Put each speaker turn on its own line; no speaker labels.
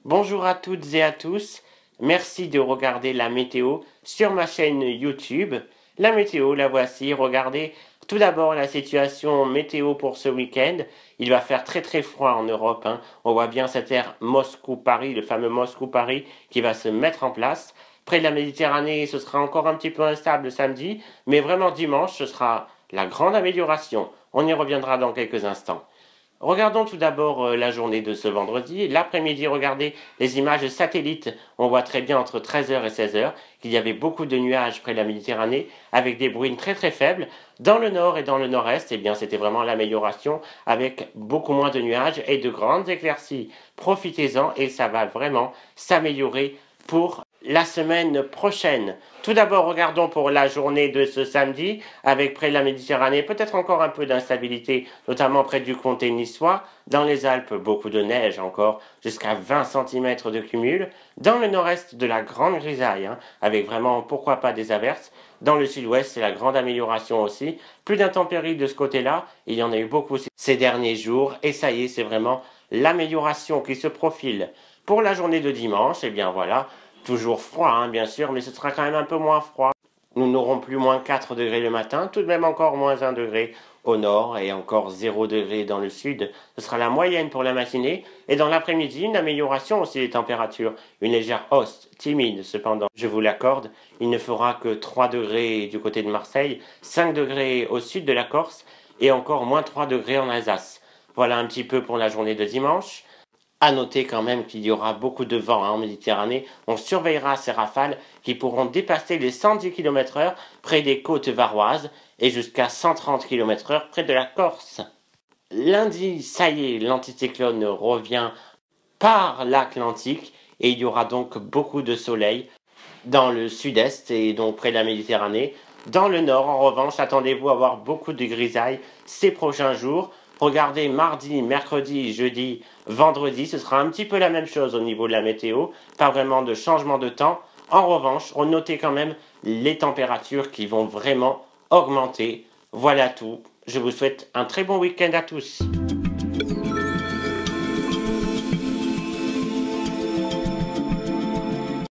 Bonjour à toutes et à tous, merci de regarder la météo sur ma chaîne YouTube. La météo, la voici, regardez tout d'abord la situation météo pour ce week-end. Il va faire très froid en Europe, hein. On voit bien cet air Moscou-Paris, le fameux Moscou-Paris qui va se mettre en place. Près de la Méditerranée, ce sera encore un petit peu instable samedi, mais vraiment dimanche, ce sera la grande amélioration. On y reviendra dans quelques instants. Regardons tout d'abord la journée de ce vendredi. L'après-midi, regardez les images satellites. On voit très bien entre 13h et 16h qu'il y avait beaucoup de nuages près de la Méditerranée avec des bruines très faibles. Dans le nord et dans le nord-est, eh bien, c'était vraiment l'amélioration avec beaucoup moins de nuages et de grandes éclaircies. Profitez-en et ça va vraiment s'améliorer pour la semaine prochaine. Tout d'abord, regardons pour la journée de ce samedi, avec près de la Méditerranée, peut-être encore un peu d'instabilité, notamment près du comté niçois. Dans les Alpes, beaucoup de neige encore, jusqu'à 20 cm de cumul. Dans le nord-est, de la grande grisaille, hein, avec vraiment, pourquoi pas, des averses. Dans le sud-ouest, c'est la grande amélioration aussi. Plus d'intempéries de ce côté-là, il y en a eu beaucoup ces derniers jours, et ça y est, c'est vraiment l'amélioration qui se profile. Pour la journée de dimanche, eh bien voilà, toujours froid, hein, bien sûr, mais ce sera quand même un peu moins froid. Nous n'aurons plus moins 4 degrés le matin, tout de même encore moins 1 degré au nord et encore 0 degré dans le sud. Ce sera la moyenne pour la matinée. Et dans l'après-midi, une amélioration aussi des températures. Une légère hausse, timide cependant, je vous l'accorde. Il ne fera que 3 degrés du côté de Marseille, 5 degrés au sud de la Corse et encore moins 3 degrés en Alsace. Voilà un petit peu pour la journée de dimanche. À noter quand même qu'il y aura beaucoup de vent en Méditerranée. On surveillera ces rafales qui pourront dépasser les 110 km/h près des côtes varoises et jusqu'à 130 km/h près de la Corse. Lundi, ça y est, l'anticyclone revient par l'Atlantique et il y aura donc beaucoup de soleil dans le sud-est et donc près de la Méditerranée. Dans le nord, en revanche, attendez-vous à avoir beaucoup de grisailles ces prochains jours. Regardez mardi, mercredi, jeudi, vendredi, ce sera un petit peu la même chose au niveau de la météo. Pas vraiment de changement de temps. En revanche, on notait quand même les températures qui vont vraiment augmenter. Voilà tout. Je vous souhaite un très bon week-end à tous.